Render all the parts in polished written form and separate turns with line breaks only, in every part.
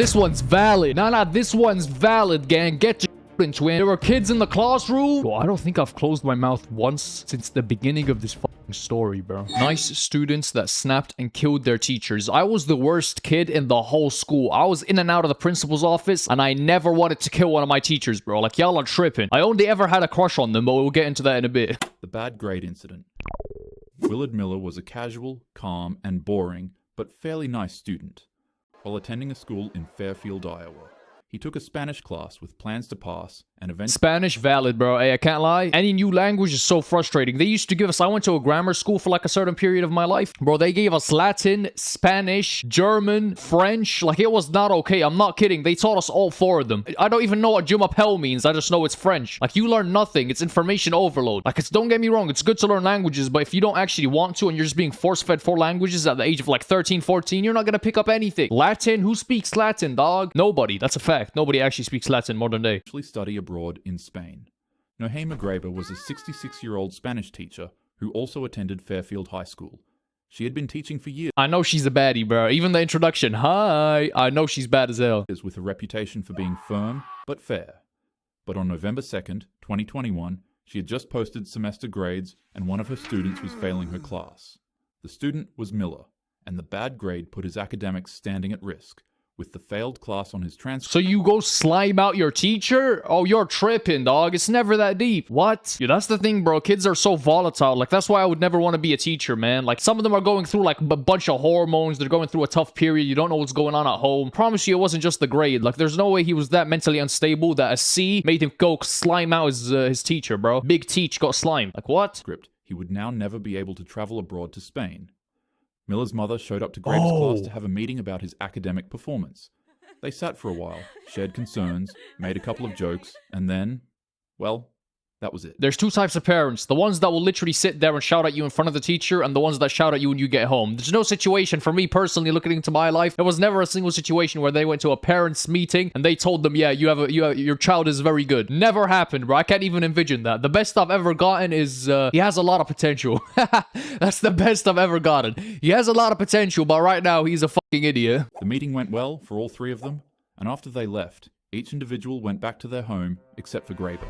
This one's valid. Nah, this one's valid, gang. Get your twin. There were kids in the classroom. Bro, I don't think I've closed my mouth once since the beginning of this fucking story, bro. Nice students that snapped and killed their teachers. I was the worst kid in the whole school. I was in and out of the principal's office, and I never wanted to kill one of my teachers, bro. Like, y'all are tripping. I only ever had a crush on them, but we'll get into that in a bit.
The bad grade incident. Willard Miller was a casual, calm, and boring, but fairly nice student. While attending a school in Fairfield, Iowa, he took a Spanish class with plans to pass and eventually...
Spanish valid, bro. Hey, I can't lie. Any new language is so frustrating. They used to give us... I went to a grammar school for like a certain period of my life. Bro, they gave us Latin, Spanish, German, French. Like, it was not okay. I'm not kidding. They taught us all four of them. I don't even know what Je m'appelle means. I just know it's French. Like, you learn nothing. It's information overload. Like, don't get me wrong. It's good to learn languages, but if you don't actually want to and you're just being force-fed four languages at the age of like 13, 14, you're not gonna pick up anything. Latin? Who speaks Latin, dog? Nobody. That's a fact. Nobody actually speaks Latin modern day.
Study abroad in Spain. Nohema Graber was a 66-year-old Spanish teacher who also attended Fairfield High School. She had been teaching for years.
I know she's a baddie, bro. Even the introduction. Hi. I know she's bad as hell.
With a reputation for being firm but fair. But on November 2nd, 2021, she had just posted semester grades and one of her students was failing her class. The student was Miller, and the bad grade put his academics standing at risk, with the failed class on his transcript.
So you go slime out your teacher? Oh, you're tripping, dog. It's never that deep. What? Yeah, that's the thing, bro. Kids are so volatile. Like, that's why I would never want to be a teacher, man. Like, some of them are going through, like, a bunch of hormones. They're going through a tough period. You don't know what's going on at home. Promise you, it wasn't just the grade. Like, there's no way he was that mentally unstable that a C made him go slime out his teacher, bro. Big Teach got slimed. Like, what?
He would now never be able to travel abroad to Spain. Miller's mother showed up to Graber's class to have a meeting about his academic performance. They sat for a while, shared concerns, made a couple of jokes, and then, well, that was it.
There's two types of parents. The ones that will literally sit there and shout at you in front of the teacher, and the ones that shout at you when you get home. There's no situation, for me personally, looking into my life, there was never a single situation where they went to a parents' meeting and they told them, yeah, your child is very good. Never happened, bro. I can't even envision that. The best I've ever gotten is, he has a lot of potential. That's the best I've ever gotten. He has a lot of potential, but right now, he's a fucking idiot.
The meeting went well for all three of them, and after they left, each individual went back to their home, except for Graber.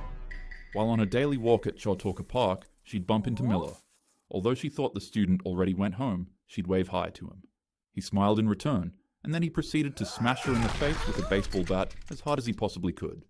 While on a daily walk at Chautauqua Park, she'd bump into Miller. Although she thought the student already went home, she'd wave hi to him. He smiled in return, and then he proceeded to smash her in the face with a baseball bat as hard as he possibly could.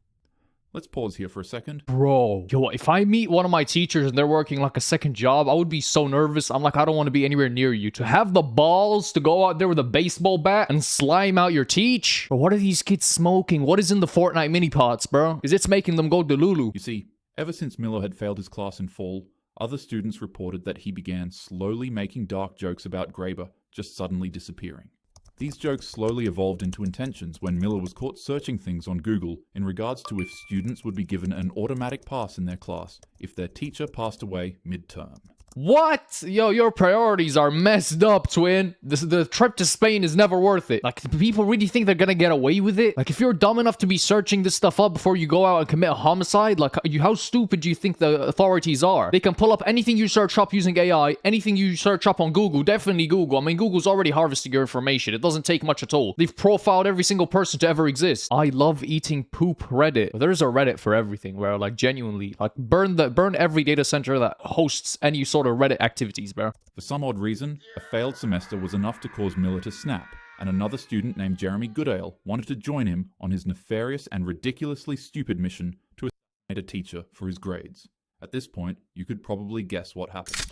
Let's pause here for a second.
Bro, yo, if I meet one of my teachers and they're working like a second job, I would be so nervous. I'm like, I don't want to be anywhere near you. To have the balls to go out there with a baseball bat and slime out your teach? Bro, what are these kids smoking? What is in the Fortnite mini pots, bro? Because it's making them go delulu.
You see, ever since Miller had failed his class in fall, other students reported that he began slowly making dark jokes about Graber just suddenly disappearing. These jokes slowly evolved into intentions when Miller was caught searching things on Google in regards to if students would be given an automatic pass in their class if their teacher passed away mid-term.
What? Yo, your priorities are messed up, twin. The trip to Spain is never worth it. Like, do people really think they're gonna get away with it? Like, if you're dumb enough to be searching this stuff up before you go out and commit a homicide, like, how stupid do you think the authorities are? They can pull up anything you search up using AI, anything you search up on Google, definitely Google. I mean, Google's already harvesting your information. It doesn't take much at all. They've profiled every single person to ever exist. I love eating poop Reddit. There's a Reddit for everything where, like, genuinely, like, burn every data center that hosts any sort of Reddit activities, bro.
For some odd reason, a failed semester was enough to cause Miller to snap, and another student named Jeremy Goodale wanted to join him on his nefarious and ridiculously stupid mission to assassinate a teacher for his grades. At this point, you could probably guess what happened.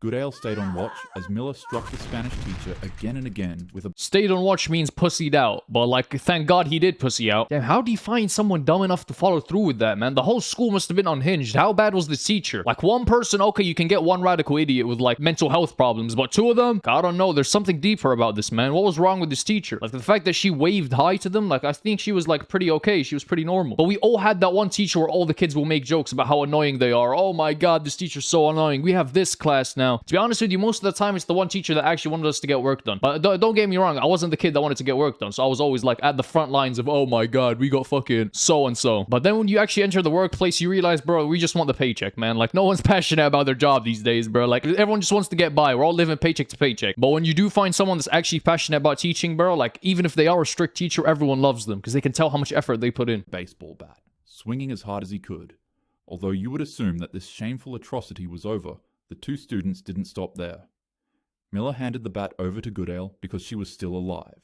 Goodale stayed on watch as Miller struck the Spanish teacher again and again with a...
Stayed on watch means pussied out, but like, thank God he did pussy out. Damn, how do you find someone dumb enough to follow through with that, man? The whole school must have been unhinged. How bad was this teacher? Like, one person, okay, you can get one radical idiot with, like, mental health problems, but two of them? I don't know, there's something deeper about this, man. What was wrong with this teacher? Like, the fact that she waved hi to them, like, I think she was, like, pretty okay. She was pretty normal. But we all had that one teacher where all the kids will make jokes about how annoying they are. Oh my God, this teacher's so annoying. We have this class now. now. To be honest with you, most of the time it's the one teacher that actually wanted us to get work done. But don't get me wrong, I wasn't the kid that wanted to get work done, so I was always like at the front lines of, oh my god, we got fucking so-and-so. But then when you actually enter the workplace, you realize, bro, we just want the paycheck, man. Like, no one's passionate about their job these days, bro. Like, everyone just wants to get by. We're all living paycheck to paycheck. But when you do find someone that's actually passionate about teaching, bro, like, even if they are a strict teacher, everyone loves them because they can tell how much effort they put in.
Baseball bat, swinging as hard as he could. Although you would assume that this shameful atrocity was over, the two students didn't stop there. Miller handed the bat over to Goodale because she was still alive.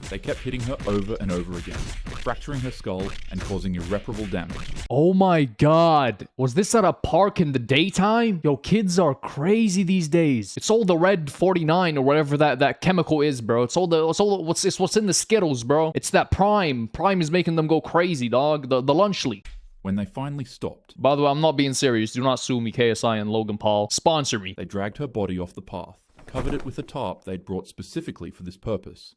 They kept hitting her over and over again, fracturing her skull and causing irreparable damage.
Oh my god. Was this at a park in the daytime? Yo, kids are crazy these days. It's all the red 49 or whatever that chemical is, bro. It's what's in the Skittles, bro. It's that Prime. Prime is making them go crazy, dog. The lunch leaf.
When they finally stopped,
By the way, I'm not being serious. Do not sue me, KSI and Logan Paul. Sponsor me.
they dragged her body off the path, covered it with a tarp they'd brought specifically for this purpose.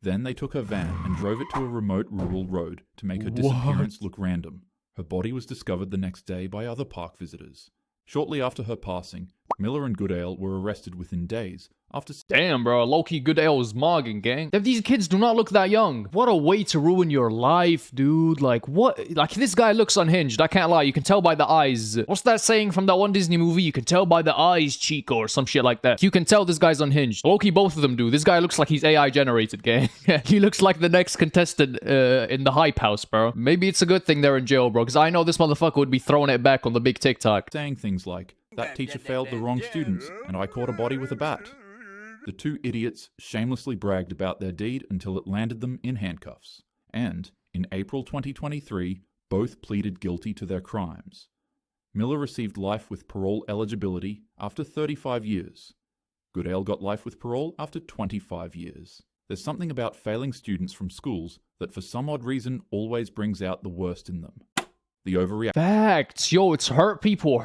Then they took her van and drove it to a remote rural road to make her disappearance look random. Her body was discovered the next day by other park visitors. Shortly after her passing, Miller and Goodale were arrested within days after...
Damn, bro. Low-key Goodale was mogging, gang. These kids do not look that young. What a way to ruin your life, dude. Like, what? Like, this guy looks unhinged. I can't lie. You can tell by the eyes. What's that saying from that one Disney movie? You can tell by the eyes, Chico, or some shit like that. You can tell this guy's unhinged. Low-key, both of them do. This guy looks like he's AI generated, gang. He looks like the next contestant in the Hype House, bro. Maybe it's a good thing they're in jail, bro, because I know this motherfucker would be throwing it back on the big TikTok.
saying things like, "That teacher failed the wrong students, and I caught a body with a bat." The two idiots shamelessly bragged about their deed until it landed them in handcuffs. And, in April 2023, both pleaded guilty to their crimes. Miller received life with parole eligibility after 35 years. Goodale got life with parole after 25 years. There's something about failing students from schools that for some odd reason always brings out the worst in them. The overreaction.
Facts. Yo, it's hurt people,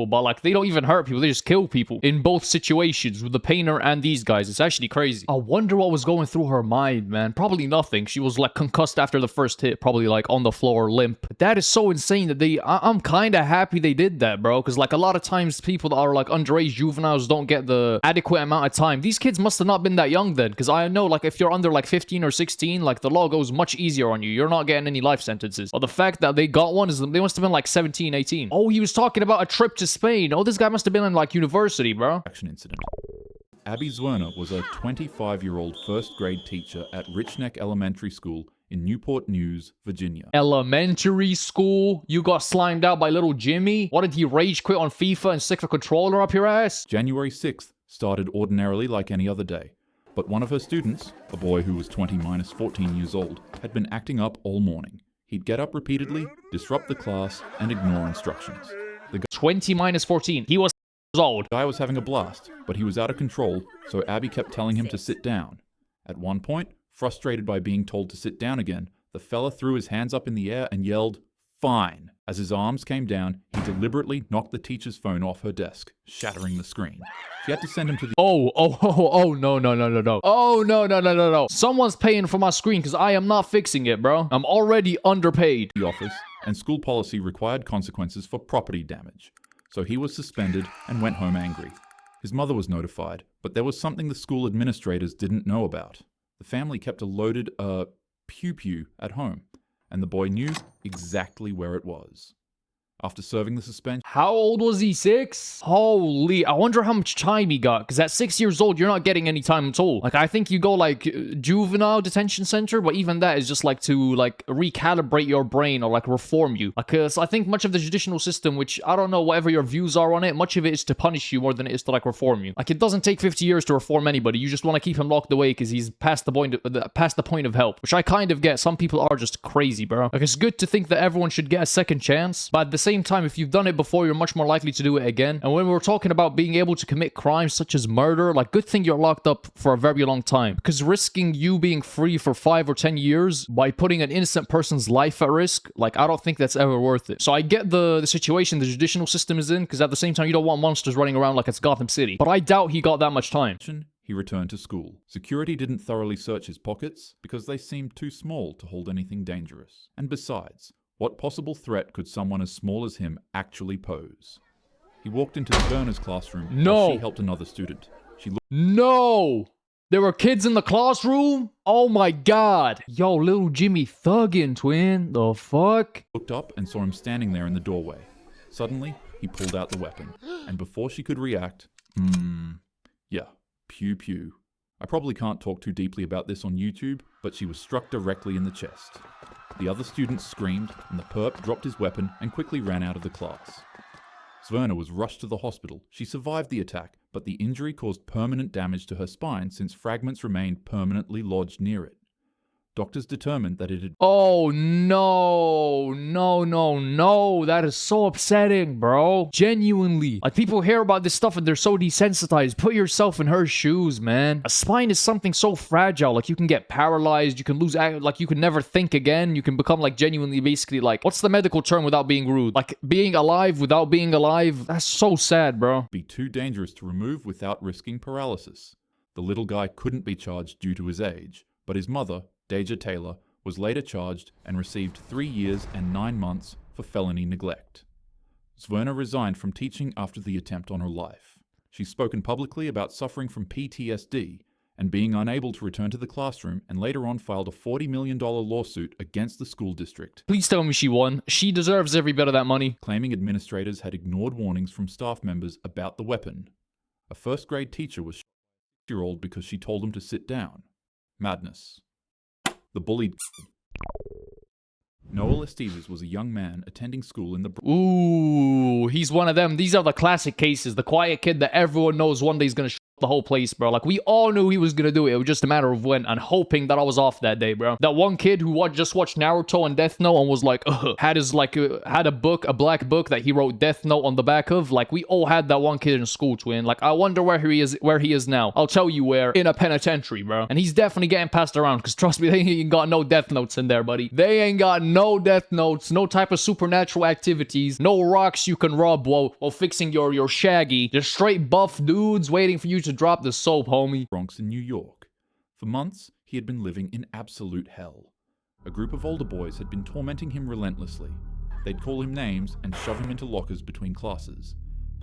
but like, they don't even hurt people, they just kill people. In both situations, with the painter and these guys. It's actually crazy. I wonder what was going through her mind, man. Probably nothing. She was like concussed after the first hit, probably like on the floor, limp. But that is so insane that I'm kind of happy they did that, bro. Because like a lot of times people that are like underage juveniles don't get the adequate amount of time. These kids must have not been that young then. Because I know like if you're under like 15 or 16, like the law goes much easier on you. You're not getting any life sentences. But the fact that they got one is they must have been like 17, 18. Oh, he was talking about a trip to Spain. Oh, this guy must have been in like university, bro.
Incident. Abby Zwerner was a 25-year-old first-grade teacher at Rich Neck Elementary School in Newport News, Virginia.
Elementary school? You got slimed out by little Jimmy? What, did he rage quit on FIFA and stick the controller up your ass?
January 6th started ordinarily like any other day, but one of her students, a boy who was 20 minus 14 years old, had been acting up all morning. He'd get up repeatedly, disrupt the class, and ignore instructions. The
20 minus 14. He was old.
guy was having a blast, but he was out of control, so Abby kept telling him to sit down. At one point, frustrated by being told to sit down again, the fella threw his hands up in the air and yelled, "Fine." As his arms came down, he deliberately knocked the teacher's phone off her desk, shattering the screen. She had to send him to the
no. Oh, no. Someone's paying for my screen because I am not fixing it, bro. I'm already underpaid.
office, and school policy required consequences for property damage. So he was suspended and went home angry. His mother was notified, but there was something the school administrators didn't know about. The family kept a loaded, pew-pew at home, and the boy knew exactly where it was. After serving the suspension...
How old was he? 6? Holy, I wonder how much time he got, because at 6 years old, you're not getting any time at all. Like, I think you go, like, juvenile detention center, but even that is just, like, to, like, recalibrate your brain or, like, reform you. Because I think much of the judicial system, which, I don't know, whatever your views are on it, much of it is to punish you more than it is to, like, reform you. Like, it doesn't take 50 years to reform anybody. You just want to keep him locked away because he's past the point of help, which I kind of get. Some people are just crazy, bro. Like, it's good to think that everyone should get a second chance, but at the same time, if you've done it before, you're much more likely to do it again. And when we're talking about being able to commit crimes such as murder, like, good thing you're locked up for a very long time, because risking you being free for 5 or 10 years by putting an innocent person's life at risk, like, I don't think that's ever worth it. So I get the situation the judicial system is in, because at the same time, you don't want monsters running around like it's Gotham City. But I doubt he got that much time.
He returned to school. Security didn't thoroughly search his pockets because they seemed too small to hold anything dangerous. And besides, what possible threat could someone as small as him actually pose? He walked into Werner's classroom
No.
while she helped another student. She
No! There were kids in the classroom? Oh my god. Yo, little Jimmy thuggin', twin. The fuck?
looked up and saw him standing there in the doorway. Suddenly, he pulled out the weapon, and before she could react, yeah, pew pew. I probably can't talk too deeply about this on YouTube, but she was struck directly in the chest. The other students screamed, and the perp dropped his weapon and quickly ran out of the class. Sverna was rushed to the hospital. She survived the attack, but the injury caused permanent damage to her spine since fragments remained permanently lodged near it. Doctors determined that it had
Oh no. No. That is so upsetting, bro. Genuinely. Like, people hear about this stuff and they're so desensitized. Put yourself in her shoes, man. A spine is something so fragile. Like, you can get paralyzed. You can lose, like, you can never think again. You can become, like, genuinely, basically, like, what's the medical term without being rude? Like, being alive without being alive. That's so sad, bro.
be too dangerous to remove without risking paralysis. The little guy couldn't be charged due to his age, but his mother, Deja Taylor, was later charged and received 3 years and 9 months for felony neglect. Sverna resigned from teaching after the attempt on her life. She's spoken publicly about suffering from PTSD and being unable to return to the classroom, and later on filed a $40 million lawsuit against the school district,
Please tell me she won. She deserves every bit of that money.
claiming administrators had ignored warnings from staff members about the weapon. A first-grade teacher was shot by a 6-year-old because she told him to sit down. Madness. The bullied Noel Estevez was a young man attending school in the
Ooh, he's one of them. These are the classic cases. The quiet kid that everyone knows one day is gonna the whole place, bro. Like, we all knew he was gonna do it. It was just a matter of when, and hoping that I was off that day, bro. That one kid who just watched Naruto and Death Note and was like, had his, like, had a book, a black book that he wrote Death Note on the back of. Like, we all had that one kid in school, twin. Like, I wonder where he is now. I'll tell you where. In a penitentiary, bro. And he's definitely getting passed around, because trust me, they ain't got no Death Notes in there, buddy. They ain't got no Death Notes, no type of supernatural activities, no rocks you can rub while fixing your shaggy. Just straight buff dudes waiting for you to drop the soap, homie.
Bronx in New York. For months, he had been living in absolute hell. A group of older boys had been tormenting him relentlessly. They'd call him names and shove him into lockers between classes.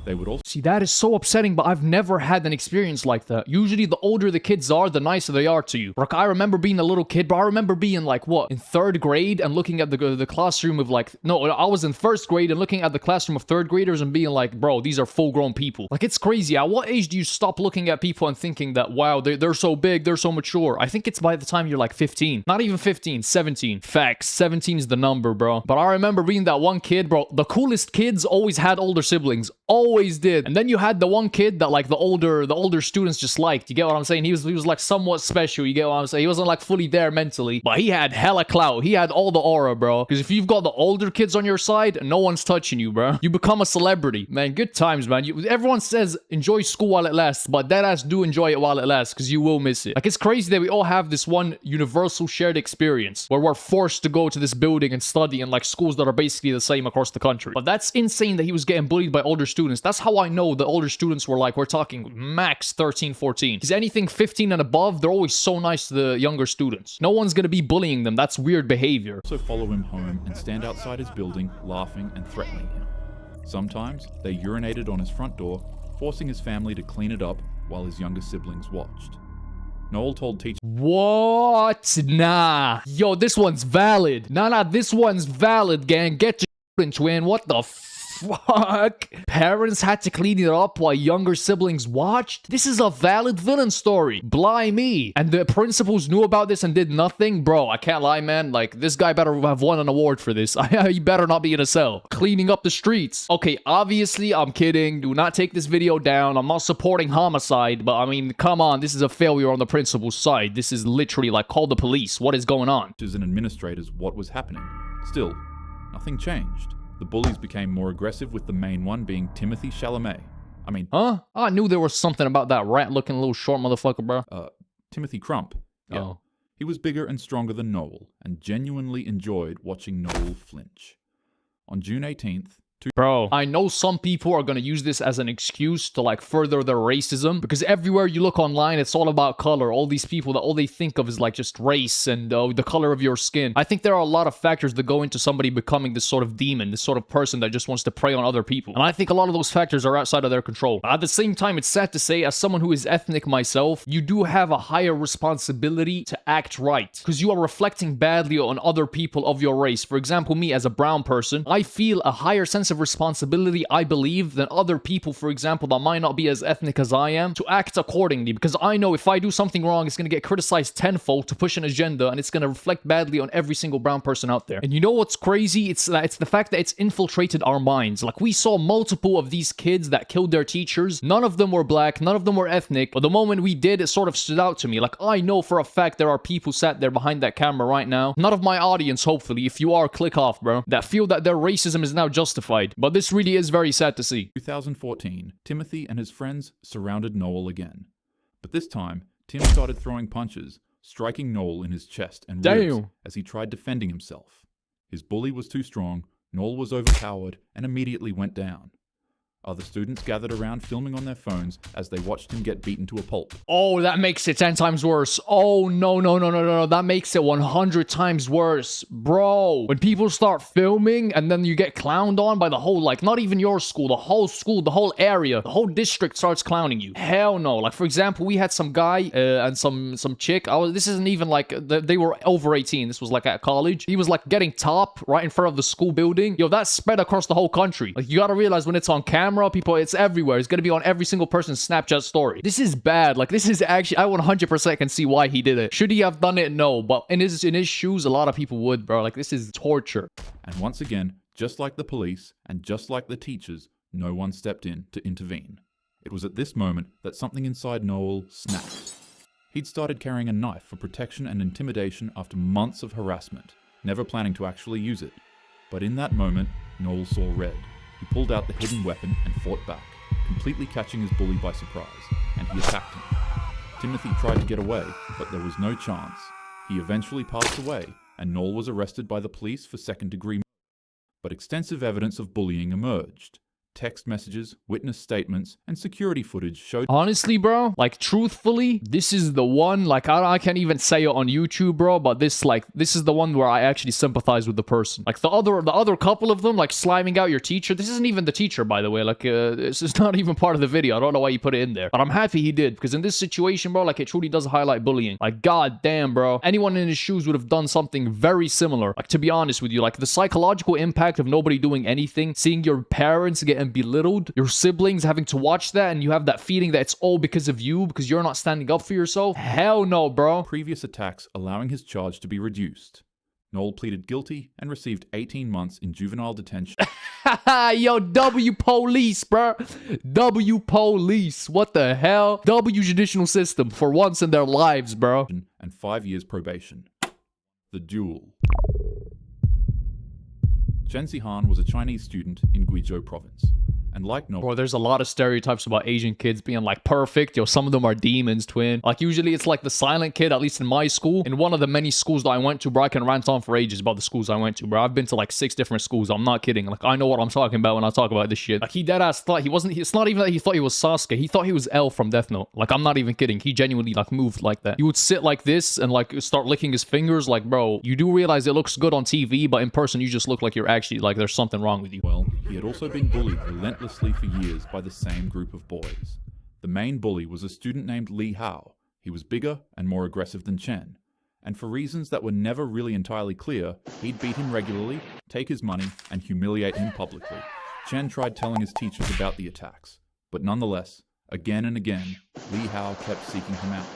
They would also
See, that is so upsetting, but I've never had an experience like that. Usually, the older the kids are, the nicer they are to you. Like, I remember being a little kid, but I remember being, like, what, in 3rd grade and looking at the classroom of, like, no, I was in 1st grade and looking at the classroom of 3rd graders and being like, bro, these are full-grown people. Like, it's crazy. At what age do you stop looking at people and thinking that, wow, they're so big, they're so mature? I think it's by the time you're, like, 15. Not even 15, 17. Facts. 17 is the number, bro. But I remember being that one kid, bro. The coolest kids always had older siblings. Always did. And then you had the one kid that, like, the older students just liked. You get what I'm saying? He was like somewhat special. You get what I'm saying? He wasn't like fully there mentally, but he had hella clout. He had all the aura, bro. Because if you've got the older kids on your side, no one's touching you, bro. You become a celebrity, man. Good times, man. Everyone says enjoy school while it lasts, but deadass do enjoy it while it lasts, because you will miss it. Like, it's crazy that we all have this one universal shared experience where we're forced to go to this building and study in, like, schools that are basically the same across the country. But that's insane that he was getting bullied by older students. That's how I know the older students were, like, we're talking max 13, 14. Because anything 15 and above, they're always so nice to the younger students. No one's gonna be bullying them. That's weird behavior.
also follow him home and stand outside his building, laughing and threatening him. Sometimes, they urinated on his front door, forcing his family to clean it up while his younger siblings watched. Noel told teachers
What? Nah. Yo, this one's valid. Nah, this one's valid, gang. Get your twin. What the fuck? Parents had to clean it up while younger siblings watched? This is a valid villain story. Blimey. And the principals knew about this and did nothing? Bro, I can't lie, man. Like, this guy better have won an award for this. He better not be in a cell. Cleaning up the streets. Okay, obviously, I'm kidding. Do not take this video down. I'm not supporting homicide, but I mean, come on. This is a failure on the principal's side. This is literally like, call the police. What is going on?
and administrators what was happening. Still, nothing changed. The bullies became more aggressive, with the main one being Timothy Chalamet.
Huh? I knew there was something about that rat-looking little short motherfucker, bro.
Timothy Crump. Yeah.
Oh.
He was bigger and stronger than Noel, and genuinely enjoyed watching Noel flinch. On June 18th,
Bro, I know some people are gonna use this as an excuse to like further their racism, because everywhere you look online, it's all about color. All these people that all they think of is like just race and the color of your skin. I think there are a lot of factors that go into somebody becoming this sort of demon, this sort of person that just wants to prey on other people. And I think a lot of those factors are outside of their control. At the same time, it's sad to say, as someone who is ethnic myself, you do have a higher responsibility to act right, because you are reflecting badly on other people of your race. For example, me as a brown person, I feel a higher sense of responsibility, I believe, than other people, for example, that might not be as ethnic as I am, to act accordingly, because I know if I do something wrong, it's going to get criticized tenfold to push an agenda, and it's going to reflect badly on every single brown person out there. And you know what's crazy? It's the fact that it's infiltrated our minds. Like, we saw multiple of these kids that killed their teachers. None of them were black, none of them were ethnic, but the moment we did, it sort of stood out to me. Like, I know for a fact there are people sat there behind that camera right now, none of my audience, hopefully, if you are, click off, bro, that feel that their racism is now justified. But this really is very sad to see.
2014, Timothy and his friends surrounded Noel again. But this time, Tim started throwing punches, striking Noel in his chest and ribs as he tried defending himself. His bully was too strong, Noel was overpowered, and immediately went down. Other students gathered around filming on their phones as they watched him get beaten to a pulp.
Oh, that makes it 10 times worse. Oh, no. That makes it 100 times worse. Bro, when people start filming and then you get clowned on by the whole, like, not even your school, the whole area, the whole district starts clowning you. Hell no. Like, for example, we had some guy and some chick. This isn't even like, they were over 18. This was like at college. He was like getting top right in front of the school building. Yo, that's spread across the whole country. Like, you gotta realize when it's on camera, people, it's everywhere. It's gonna be on every single person's Snapchat story. This is bad. Like, this is actually, I 100% can see why he did it. Should he have done it? No. But in his shoes, a lot of people would, bro. Like, this is torture.
And once again, just like the police and just like the teachers, no one stepped in to intervene. It was at this moment that something inside Noel snapped. He'd started carrying a knife for protection and intimidation after months of harassment, never planning to actually use it. But in that moment, Noel saw red. He pulled out the hidden weapon and fought back, completely catching his bully by surprise, and he attacked him. Timothy tried to get away, but there was no chance. He eventually passed away, and Noel was arrested by the police for second-degree murder. But extensive evidence of bullying emerged. Text messages, witness statements, and security footage showed...
Honestly, bro, like, truthfully, this is the one, like, I can't even say it on YouTube, bro, but this is the one where I actually sympathize with the person. Like, the other couple of them, like, sliming out your teacher, this isn't even the teacher, by the way, like, this is not even part of the video. I don't know why you put it in there, but I'm happy he did, because in this situation, bro, like, it truly does highlight bullying. Like, god damn, bro, anyone in his shoes would have done something very similar. Like, to be honest with you, like, the psychological impact of nobody doing anything, seeing your parents getting belittled, your siblings having to watch that, and you have that feeling that it's all because of you, because you're not standing up for yourself. Hell no, bro.
Previous attacks allowing his charge to be reduced. Noel pleaded guilty and received 18 months in juvenile detention.
Yo, W police, bro. W police. What the hell? W judicial system for once in their lives, bro.
And 5 years probation. The duel. Chen Zihan was a Chinese student in Guizhou province. And like Noel...
Bro, there's a lot of stereotypes about Asian kids being like perfect. Yo, some of them are demons, twin. Like, usually it's like the silent kid, at least in my school. In one of the many schools that I went to, bro, I can rant on for ages about the schools I went to, bro. I've been to like 6 different schools. I'm not kidding. Like, I know what I'm talking about when I talk about this shit. Like, he deadass thought he wasn't... It's not even that he thought he was Sasuke. He thought he was L from Death Note. Like, I'm not even kidding. He genuinely, like, moved like that. He would sit like this and, like, start licking his fingers. Like, bro, you do realize it looks good on TV, but in person, you just look like you're actually, like, there's something wrong with you.
Well, he had also been bullied relentlessly for years by the same group of boys. The main bully was a student named Li Hao. He was bigger and more aggressive than Chen, and for reasons that were never really entirely clear, he'd beat him regularly, take his money, and humiliate him publicly. Chen tried telling his teachers about the attacks, but nonetheless, again and again, Li Hao kept seeking him out.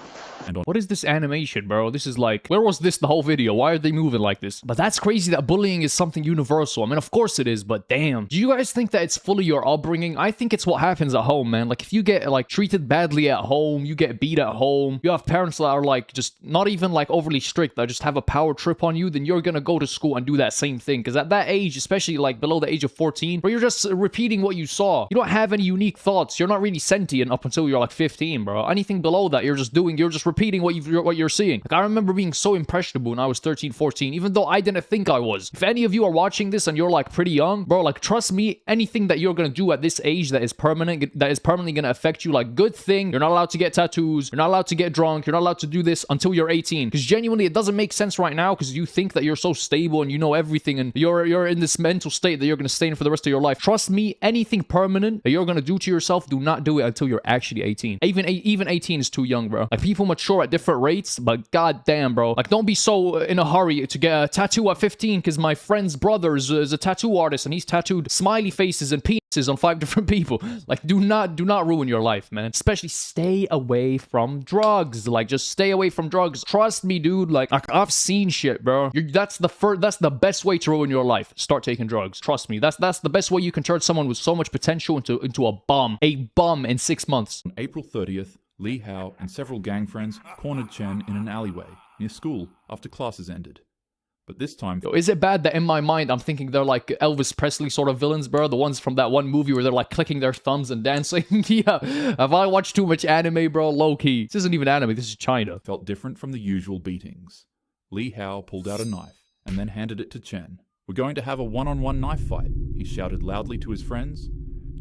And
what is this animation, bro? This is like, where was this the whole video? Why are they moving like this? But that's crazy that bullying is something universal. I mean, of course it is, but damn. Do you guys think that it's fully your upbringing? I think it's what happens at home, man. Like, if you get, like, treated badly at home, you get beat at home, you have parents that are, like, just not even, like, overly strict, that just have a power trip on you, then you're gonna go to school and do that same thing. Because at that age, especially, like, below the age of 14, where you're just repeating what you saw. You don't have any unique thoughts. You're not really sentient up until you're, like, 15, bro. Anything below that, you're just just repeating what you're seeing. Like, I remember being so impressionable when I was 13, 14, even though I didn't think I was. If any of you are watching this and you're like pretty young, bro, like trust me, anything that you're gonna do at this age that is permanently gonna affect you, like, good thing you're not allowed to get tattoos, you're not allowed to get drunk, you're not allowed to do this until you're 18. Because genuinely, it doesn't make sense right now because you think that you're so stable and you know everything and you're in this mental state that you're gonna stay in for the rest of your life. Trust me, anything permanent that you're gonna do to yourself, do not do it until you're actually 18. Even 18 is too young, bro. Like, people mature at different rates, but goddamn, bro. Like, don't be so in a hurry to get a tattoo at 15 because my friend's brother is a tattoo artist and he's tattooed smiley faces and penises on 5 different people. Like, do not ruin your life, man. Especially stay away from drugs. Like, just stay away from drugs. Trust me, dude. Like I've seen shit, bro. That's the best way to ruin your life. Start taking drugs. Trust me. That's the best way you can turn someone with so much potential into a bum in 6 months.
On April 30th, Li Hao and several gang friends cornered Chen in an alleyway near school after classes ended. But this time...
Is it bad that in my mind I'm thinking they're like Elvis Presley sort of villains, bro? The ones from that one movie where they're like clicking their thumbs and dancing? Yeah. Have I watched too much anime, bro? Low-key. This isn't even anime, this is China.
Felt different from the usual beatings. Li Hao pulled out a knife and then handed it to Chen. "We're going to have a one-on-one knife fight," he shouted loudly to his friends.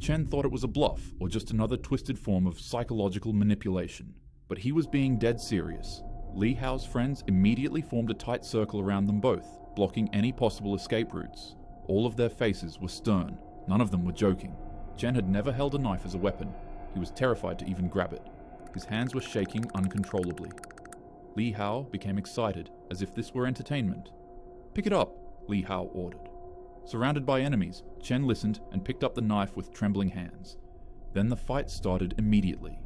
Chen thought it was a bluff or just another twisted form of psychological manipulation. But he was being dead serious. Li Hao's friends immediately formed a tight circle around them both, blocking any possible escape routes. All of their faces were stern. None of them were joking. Chen had never held a knife as a weapon. He was terrified to even grab it. His hands were shaking uncontrollably. Li Hao became excited, as if this were entertainment. "Pick it up," Li Hao ordered. Surrounded by enemies, Chen listened and picked up the knife with trembling hands. Then the fight started immediately.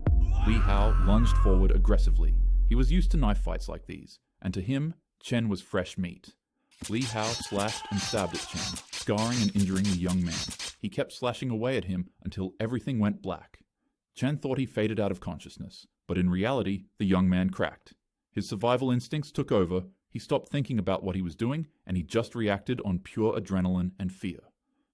Li Hao lunged forward aggressively. He was used to knife fights like these, and to him, Chen was fresh meat. Li Hao slashed and stabbed at Chen, scarring and injuring the young man. He kept slashing away at him until everything went black. Chen thought he faded out of consciousness, but in reality, the young man cracked. His survival instincts took over. He stopped thinking about what he was doing, and he just reacted on pure adrenaline and fear.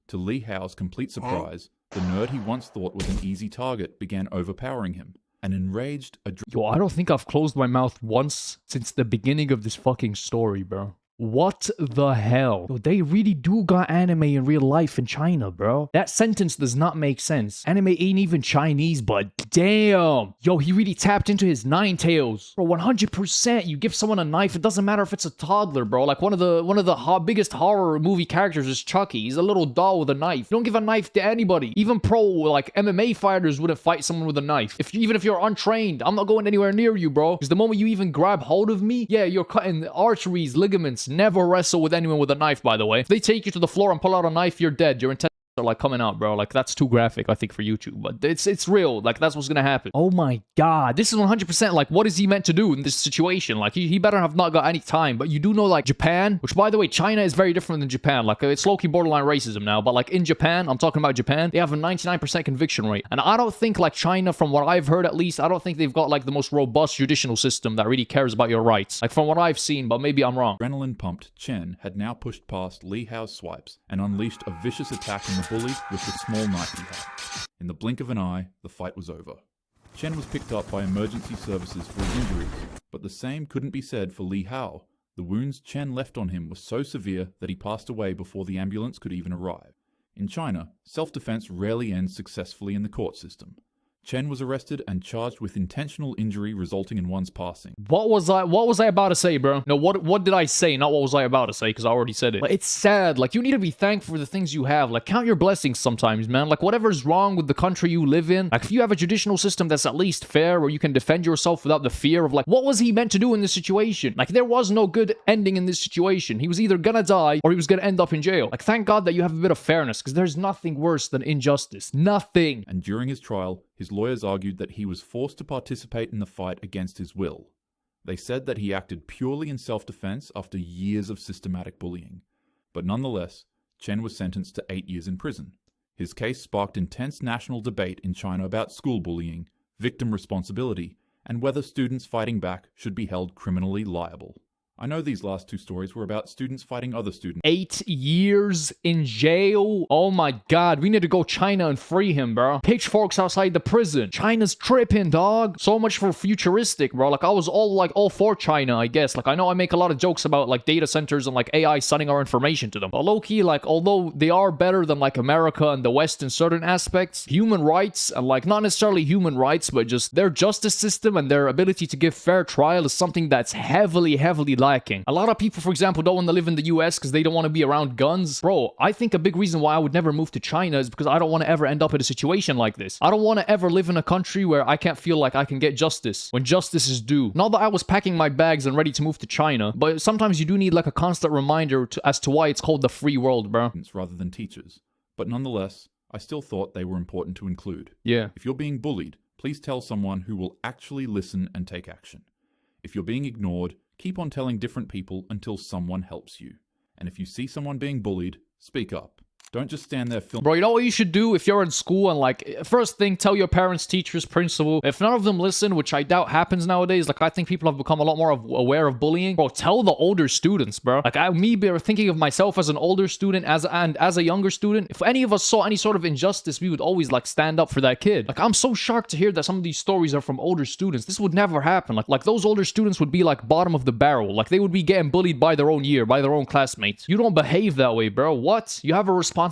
To Li Hao's complete surprise, the nerd he once thought was an easy target began overpowering him. An enraged...
Yo, I don't think I've closed my mouth once since the beginning of this fucking story, bro. What the hell? Yo, they really do got anime in real life in China, bro. That sentence does not make sense. Anime ain't even Chinese, but damn. Yo, he really tapped into his nine tails. Bro, 100%. You give someone a knife, it doesn't matter if it's a toddler, bro. Like one of the biggest horror movie characters is Chucky. He's a little doll with a knife. You don't give a knife to anybody. Even like MMA fighters wouldn't fight someone with a knife. Even if you're untrained, I'm not going anywhere near you, bro. Because the moment you even grab hold of me, yeah, you're cutting arteries, ligaments. Never wrestle with anyone with a knife, by the way. If they take you to the floor and pull out a knife, you're dead. Your intestines are like coming out, bro. Like, that's too graphic, I think, for YouTube, but it's real. Like, that's what's gonna happen. Oh my god, this is 100% like, what is he meant to do in this situation? Like, he better have not got any time. But you do know, like, Japan, which, by the way, China is very different than Japan. Like, it's low-key borderline racism now, but like in Japan, I'm talking about Japan, they have a 99% conviction rate. And I don't think, like, China, from what I've heard at least, I don't think they've got like the most robust judicial system that really cares about your rights. Like, from what I've seen, but maybe I'm wrong.
Adrenaline pumped, Chen had now pushed past Li Hao's swipes and unleashed a vicious attack on the bully with the small knife he had. In the blink of an eye, the fight was over. Chen was picked up by emergency services for his injuries, but the same couldn't be said for Li Hao. The wounds Chen left on him were so severe that he passed away before the ambulance could even arrive. In China, self-defense rarely ends successfully in the court system. Chen was arrested and charged with intentional injury resulting in one's passing.
What was I about to say, bro? No, what did I say? Not what was I about to say, because I already said it. But it's sad. Like, you need to be thankful for the things you have. Like, count your blessings sometimes, man. Like, whatever's wrong with the country you live in, like, if you have a judicial system that's at least fair, where you can defend yourself without the fear of, like, what was he meant to do in this situation? Like, there was no good ending in this situation. He was either gonna die, or he was gonna end up in jail. Like, thank God that you have a bit of fairness, because there's nothing worse than injustice. Nothing.
And during his trial, his lawyers argued that he was forced to participate in the fight against his will. They said that he acted purely in self-defense after years of systematic bullying. But nonetheless, Chen was sentenced to 8 years in prison. His case sparked intense national debate in China about school bullying, victim responsibility, and whether students fighting back should be held criminally liable. I know these last two stories were about students fighting other students.
8 years in jail? Oh my god, we need to go China and free him, bro. Pitchforks outside the prison. China's tripping, dog. So much for futuristic, bro. Like, I was all for China, I guess. Like, I know I make a lot of jokes about, like, data centers and, like, AI sending our information to them. But low-key, like, although they are better than, like, America and the West in certain aspects, human rights, and, like, not necessarily human rights, but just their justice system and their ability to give fair trial is something that's heavily lacking. A lot of people, for example, don't want to live in the US because they don't want to be around guns. Bro, I think a big reason why I would never move to China is because I don't want to ever end up in a situation like this. I don't want to ever live in a country where I can't feel like I can get justice when justice is due. Not that I was packing my bags and ready to move to China, but sometimes you do need like a constant reminder as to why it's called the free world, bro.
Rather than teachers. But nonetheless, I still thought they were important to include.
Yeah.
If you're being bullied, please tell someone who will actually listen and take action. If you're being ignored, keep on telling different people until someone helps you. And if you see someone being bullied, speak up. Don't just stand there filming.
Bro, you know what you should do if you're in school and, like, first thing, tell your parents, teachers, principal. If none of them listen, which I doubt happens nowadays, like, I think people have become a lot more aware of bullying. Bro, tell the older students, bro. Like, me thinking of myself as an older student and as a younger student, if any of us saw any sort of injustice, we would always, like, stand up for that kid. Like, I'm so shocked to hear that some of these stories are from older students. This would never happen. Like those older students would be, like, bottom of the barrel. Like, they would be getting bullied by their own year, by their own classmates. You don't behave that way, bro. What? You have a responsibility.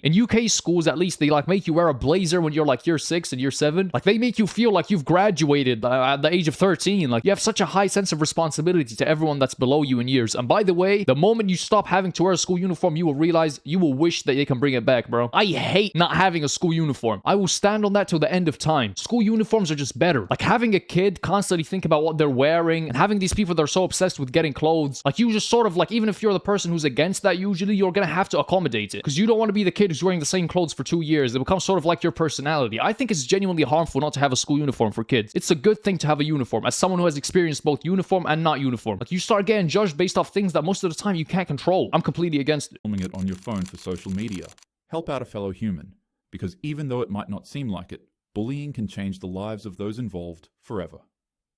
In UK schools, at least, they like make you wear a blazer when you're like year 6 and year 7. Like, they make you feel like you've graduated at the age of 13. Like, you have such a high sense of responsibility to everyone that's below you in years. And by the way, the moment you stop having to wear a school uniform, you will realize, you will wish that they can bring it back, bro. I hate not having a school uniform. I will stand on that till the end of time. School uniforms are just better. Like, having a kid constantly think about what they're wearing and having these people that are so obsessed with getting clothes, like, you just sort of, like, even if you're the person who's against that, usually you're gonna have to accommodate it because you don't want to be the kid who's wearing the same clothes for 2 years. It becomes sort of like your personality. I think it's genuinely harmful not to have a school uniform for kids. It's a good thing to have a uniform. As someone who has experienced both uniform and not uniform, like, you start getting judged based off things that most of the time you can't control. I'm completely against it.
Filming it on your phone for social media. Help out a fellow human, because even though it might not seem like it, bullying can change the lives of those involved forever.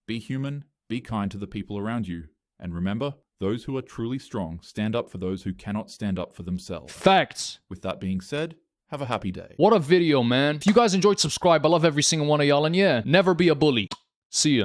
Be human, be kind to the people around you, and remember, those who are truly strong stand up for those who cannot stand up for themselves.
Facts.
With that being said, have a happy day.
What a video, man. If you guys enjoyed, subscribe. I love every single one of y'all, and yeah, never be a bully. See ya.